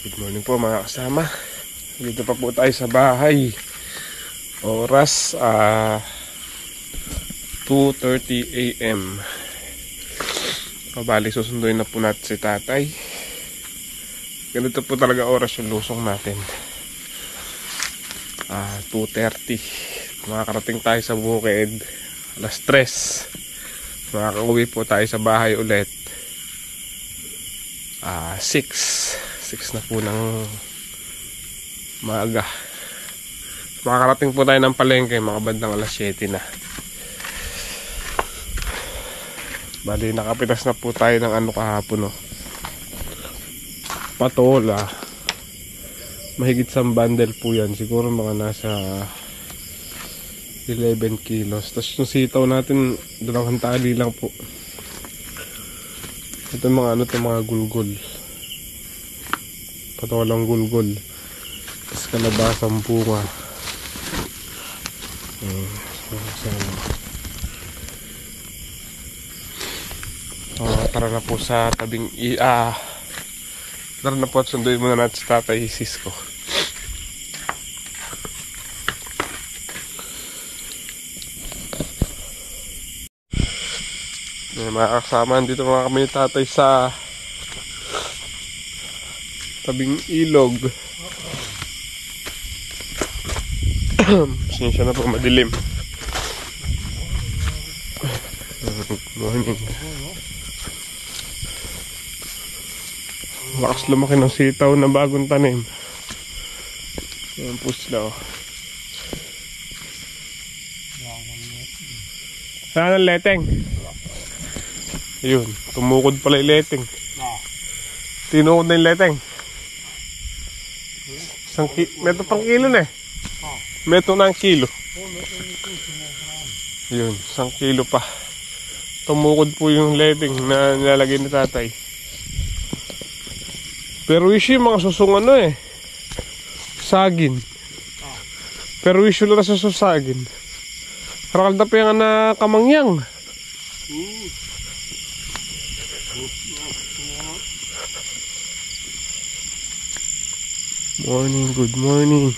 Good morning po mga kasama. Dito pa po tayo sa bahay. Oras 2:30 AM. Bali susunduin na po natin si tatay. Ganito po talaga oras yung lusong natin. 2:30. Makakarating tayo sa bukid alas 3. Makakauwi po tayo sa bahay ulit 6 na po ng maaga. Makakarating po tayo ng palengke mga bandang alas 7 na. Bali nakapitas na po tayo ng kahapon, no? Patola. Mahigit sa bundle po yan. Siguro mga nasa 11 kilos. Tapos yung sitaw natin, dalawang tali lang po. Ito mga gulgol. Patolang gulgol. Tapos kalabasang bunga. Tara na po sa tabing tara na po at sunduin muna natin sa tatay Cisco. Mga kasama, dito mga kami ni tatay sa tabing ilog. Sinsya na po, madilim. Good morning. Lakas lumaki ng sitaw na bagong tanim. Ayan po sila, oh. Saan ang leteng? Ayun, tumukod pala yung leteng. Tinukod na yung leteng. Meto pang kilo na eh. Meto na ang kilo. Ayun, 1 kilo pa. Tumukod po yung leteng na nilalagay ni tatay. Pero issue yung mga susung sagin. Pero issue lang sa susagin. Rakal na pa yung na kamangyang. Morning, good morning.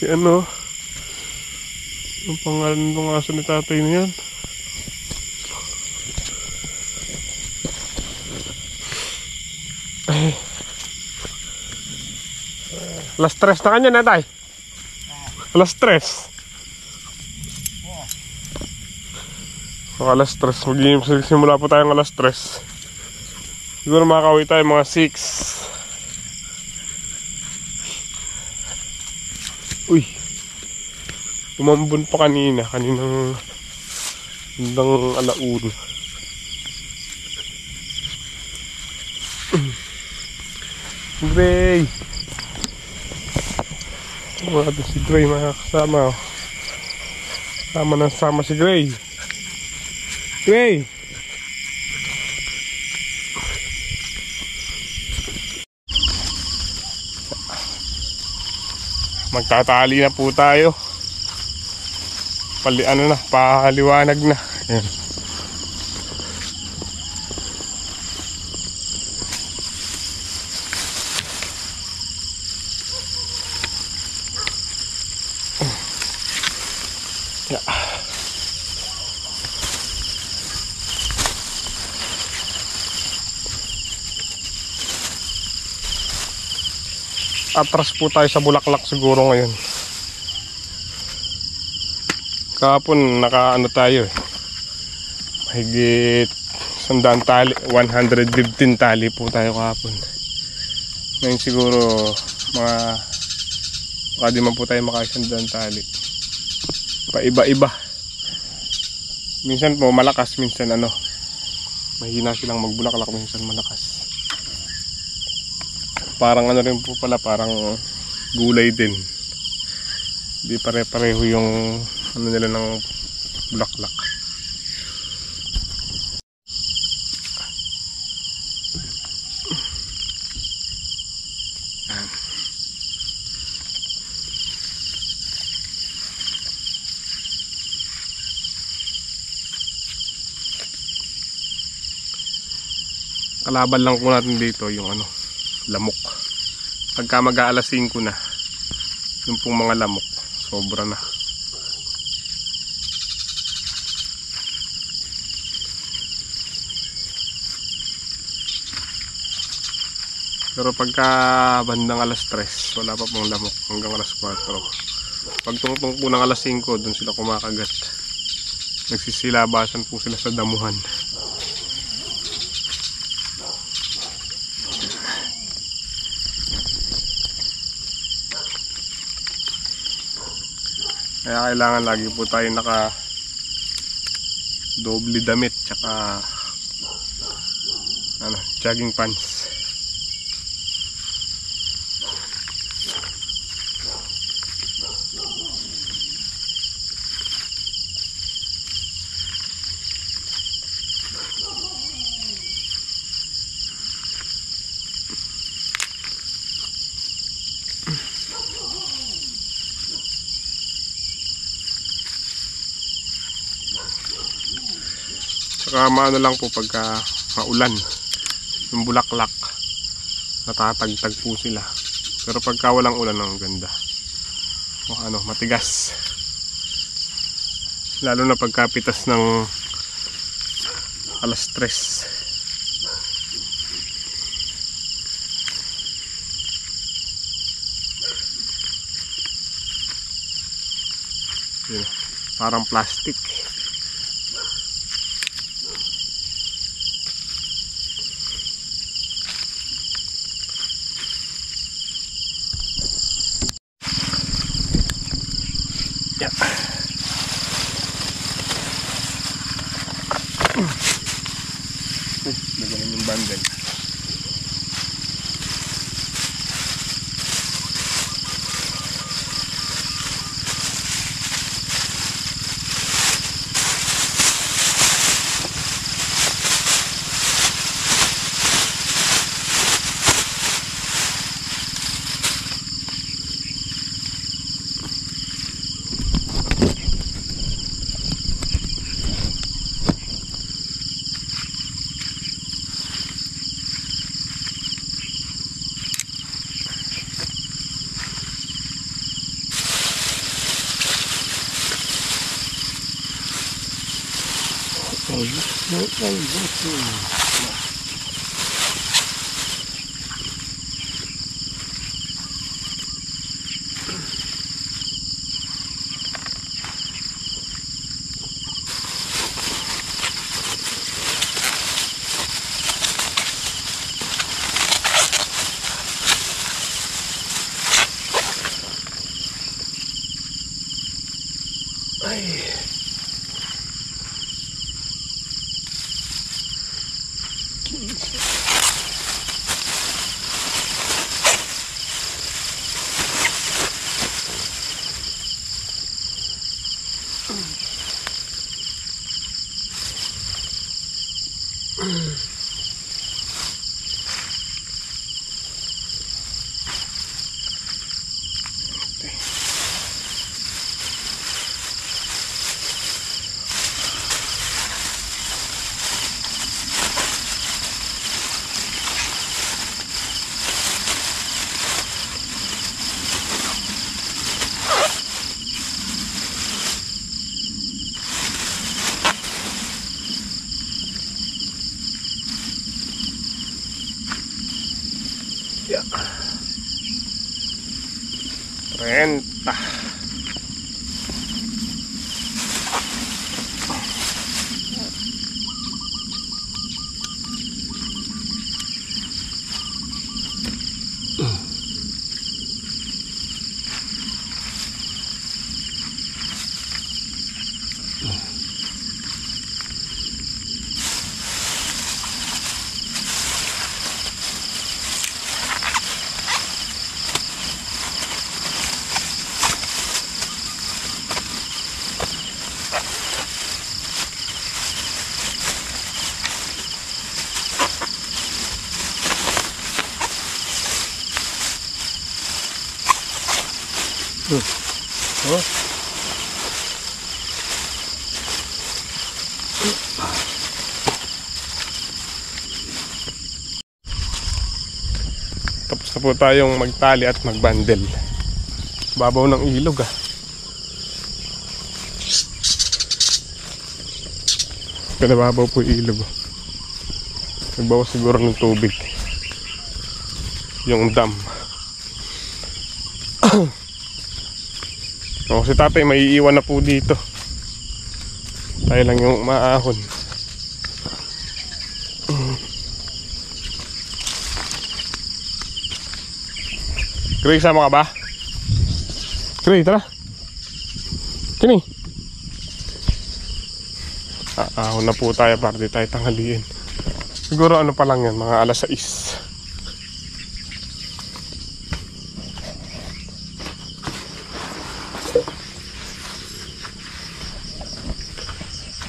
Si ang pangalan ng aso ni tatay na yan? Alas 3 na kanya na tay. Alas 3. Alas 3. Magsimula po tayong alas 3. Siguro makakauwi tayo mga 6. Uy. Umambon pa kaninang hanggang alauna. Gray. Wala si Gray mga kasama. Sama si Gray. Gray. Magtatali na po tayo. Pahaliwanag na. Ayan. Atras po tayo sa Bulaklak siguro ngayon. Kahapon tayo mahigit 100 tali, 115 tali po tayo kahapon. Ngayon siguro baka di man po tayo maka-100 tali. Paiba-iba. Minsan po malakas, minsan mahina silang magbulaklak, minsan malakas. Parang rin po pala, parang gulay din. Di pare-pareho yung nila ng bulaklak. Kalaban lang po natin dito yung ano, lamok. Pagka mag-aalas 5 na, yung pong mga lamok, sobra na. Pero pagka bandang alas 3, wala pa pong lamok hanggang alas 4. Pag tungtong po ng alas 5, dun sila kumakagat. Nagsisilabasan po sila sa damuhan. Kaya kailangan lagi po tayo naka doble damit tsaka ano, jogging pants. Saka maano lang po pagka maulan, yung bulaklak natatagtag po sila. Pero pagka walang ulan, ang ganda. O ano, matigas. Lalo na pagkapitas ng alas 3. Yun, parang plastic. Yeah. Nagaling yung bundle. Ay. Yeah. 30. Oh. po tayong magtali at magbandel. Babaw ng ilog ah. Pinababaw po yung ilog. Nagbawas siguro ng tubig. Yung dam. O, si tatay may iiwan na po dito. Tayo lang yung maahon. Gray, sama ka ba? Gray, tara. Kini. Ahon na po tayo para di tayo tanghaliin. Siguro ano pa lang yan, mga alas 6.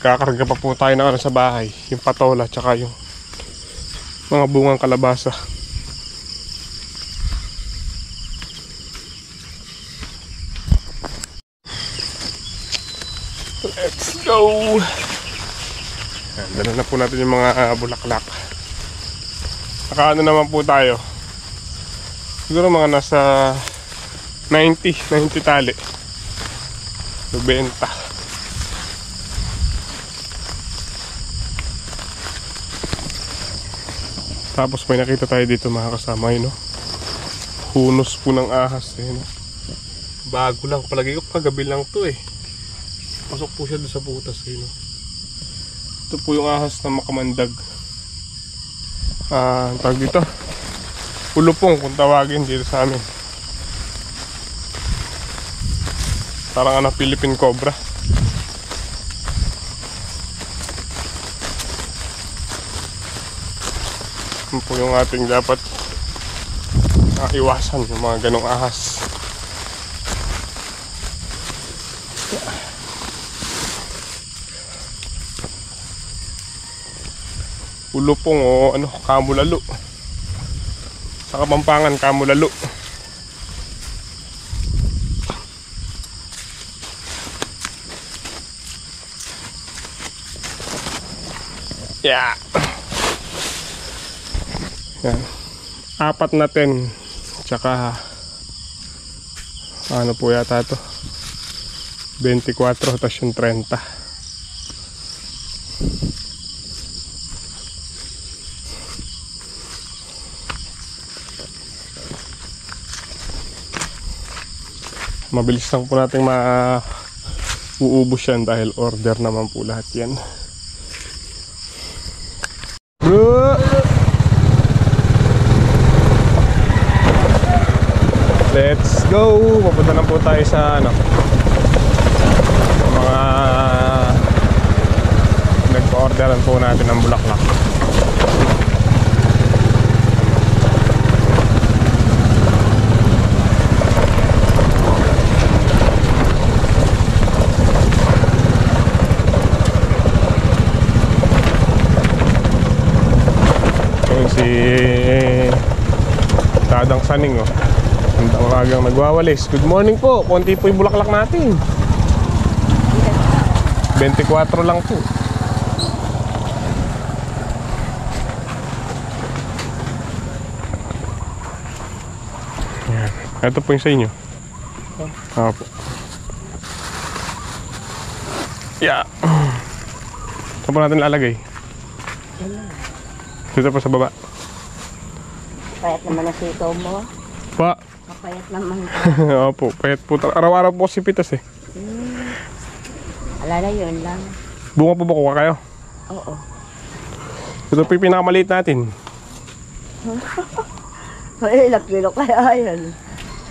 Kakarga pa po tayo ng ano sa bahay, yung patola tsaka yung mga bungang kalabasa. Let's go! Dala na po natin yung mga bulaklak. Nakaano naman po tayo. Siguro mga nasa 90 tali. Benta. Tapos may nakita tayo dito mga kasama yun, no? Hunos po ng ahas eh, no? Bago lang, palagi ko kagabi lang to eh. Pasok po siya doon sa butas eh, no? Ito po yung ahas na makamandag. Tawag dito, ulupong kung tawagin dito sa amin. Parang ano, Philippine cobra. Yan po yung ating dapat iwasan, yung mga ganong ahas. Ulupong o ano, kamulalo. Sa Kapampangan, kamulalo. Yeah. Yan. 4 na 10. Tsaka ano po yata to, 24 tapos yung 30. Mabilis lang po natin uuubos yan dahil order naman po lahat yan. Let's go! Papunta na po tayo sa ano, mga nagpa-orderan po natin ng bulaklak. Yung si Tadang Saning, oh. Ang umagang nagwawalis. Good morning po. Konti po yung bulaklak natin. 24 lang po. Yan. Ito po yung sa inyo. Opo. Yeah. Saan po natin lalagay? Dito po sa baba. Payat naman na sitaw mo. Pa. Mapayat naman. Opo, payat po. Araw-araw po si pitas eh. Alala yun lang. Bunga po ba kuha kayo? Oo. Ito po yung pinakamaliit natin. Ay, ilang kilo kaya yan.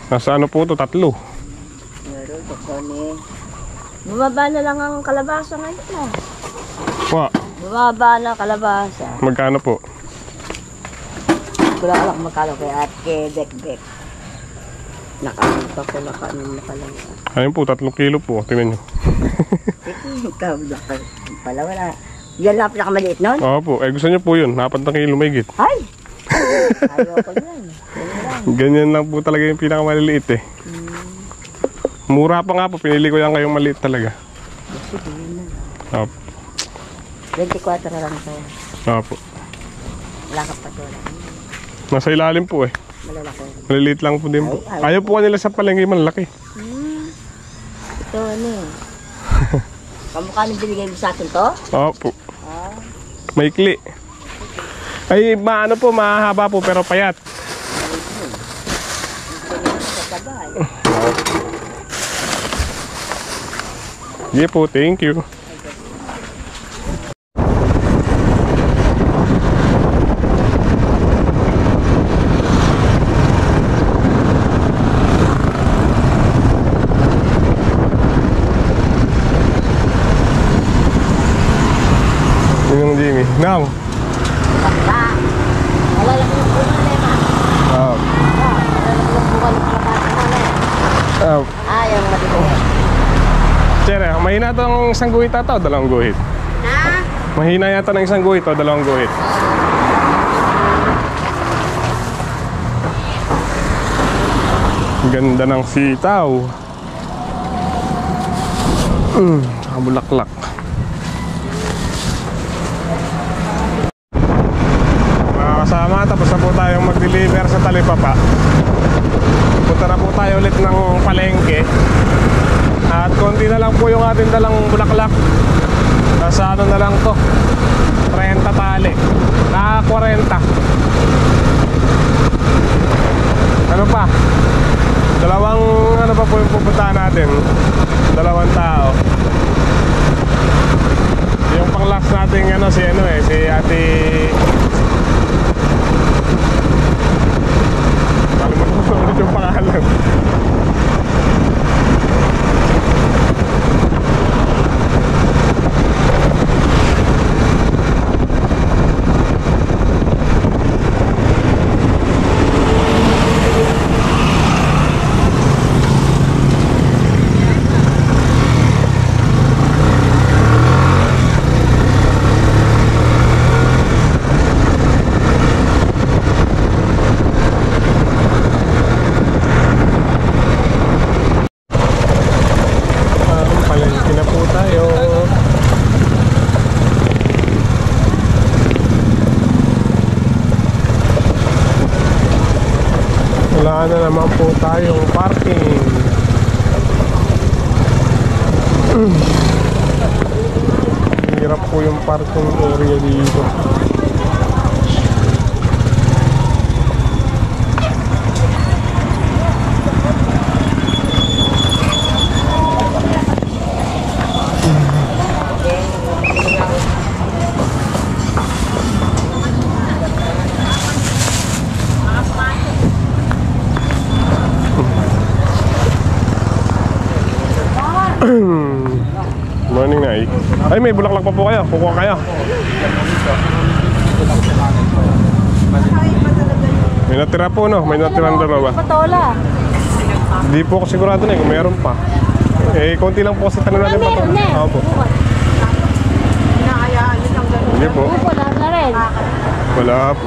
Nasa ano po ito? 3. Meron ko ni. Bumaba na lang ang kalabasa ngayon mo. Pa. Bumaba na kalabasa. Magkano po? Wala lang magkano kay Ate Bekbek. Nakaano pa ko, nakaano pa lang. Ayun po, 3 kilo po. Tingnan nyo. Ikaw, pala wala. Yan lang pinakamaliit nun? Opo, gusto nyo po yun. 4 kilo may git. Ay! Ayoko yan. Ganyan lang po talaga yung pinakamaliliit eh. Mura pa nga po. Pinili ko yan ngayong maliit talaga. Sige, yun na. Opo. 24 na lang sa'yo. Opo. Wala ka pa doon. Nasa ilalim po eh. Malalaki. Maliliit lang po din po. Ayaw po kanila sa palengke, malaki. Ito ano eh. Kamukha nang binigay mo sa akin to? Opo. Maikli. Ay, maano po, mahaba po pero payat. Sige po, thank you. Yung Jimmy. Now. Malalaki yung bunga na yun. Malalaki yung bunga ng kalabasa mo na yung madilim. Chere, mahina itong isang guhit ata o dalawang guhit? Ha? Mahina yata ng isang guhit o dalawang guhit? Ganda ng sitaw. Saka bulaklak. Mga kasama, tapos na po tayong mag-deliver sa Talipapa. Punta na po tayo ulit ng palengke. At konti na lang po yung ating dalang bulaklak. Nasa ano na lang to, 30 tali. Na 40. Ano pa? Dalawang ano pa po yung pupuntahan natin? Dalawang tao. Yung pang last nating ano si Ate kalimutan ko ulit yung pangalan. Wala na naman po tayong parking. Hirap po yung parking area dito. Morning na eh. Ay, may bulaklak pa po kayo. Kukuha kayo. May natira po, no? May natirang dalawa. Patola. Hindi po ako sigurado na eh kung meron pa. Eh, konti lang po kasi tanong natin pa. Oo po. Hindi po. Wala na rin. Wala po.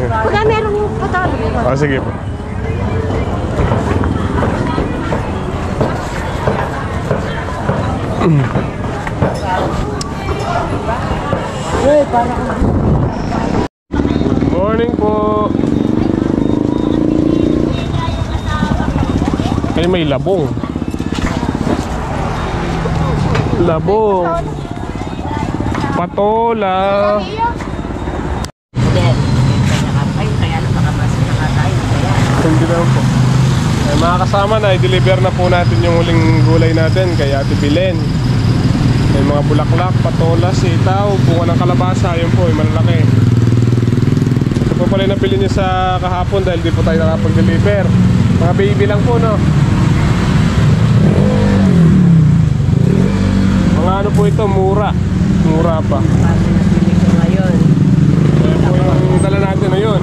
Wala meron yung patola. Sige po. Morning po. Ay, may labong. Labong. Patola. Hindi lang po. Ay, mga kasama na, i-deliver na po natin yung huling gulay natin kay Ate Bilen. May mga bulaklak, patola, sitaw, bunga ng kalabasa. Yun po, yung malalaki. Ito po pala yung napili niya sa kahapon dahil di po tayo nakapag-deliver. Mga baby lang po, no? Mga ano po ito, mura. Mura pa. Ayan po yung dala natin na yun.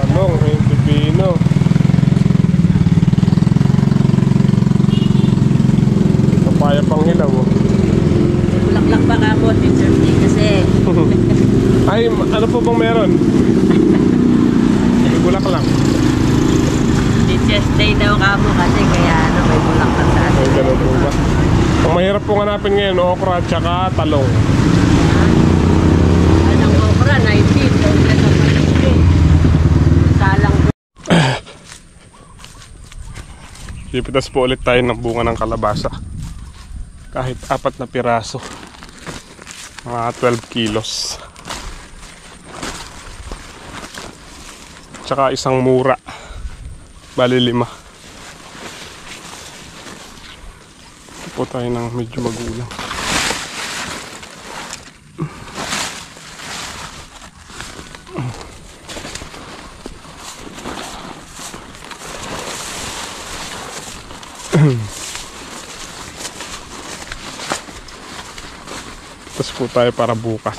Talong, yung pipino. Papaya pang hilaw, oh. Bulaklak pa ka po, Teacher's Day kasi. Ay, ano po bang meron? Bulaklak. Teacher's Day daw ka mo kasi kaya ano, may bulaklak sa atin. Ay, ganun po ba? Ang mahirap pong hanapin ngayon, okra at saka talong. Anong okra, 19. Pipitas po ulit tayo ng bunga ng kalabasa. Kahit 4 na piraso. Mga 12 kilos. Tsaka isang mura. Bali 5. Ito po tayo ng medyo magulang. Tapos po tayo para bukas.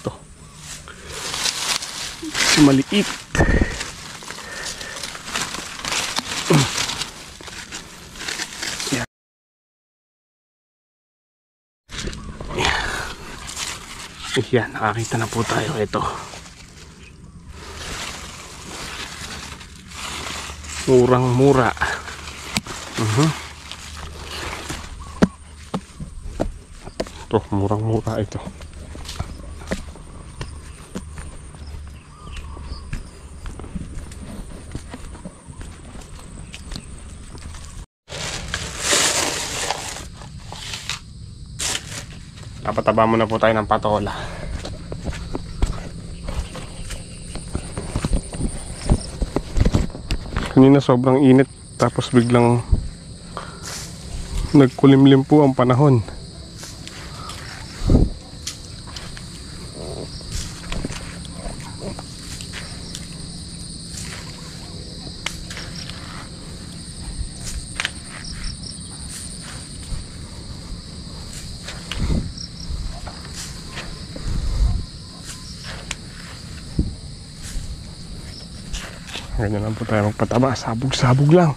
Ito. Maliit. Yan, nakakita na po tayo. Ito. Murang-mura. Ito, murang-mura ito. Napataba muna po tayo ng patola. Kanina sobrang init, tapos biglang nagkulimlim po ang panahon. Ganyan lang po tayo magpataba, sabog-sabog lang.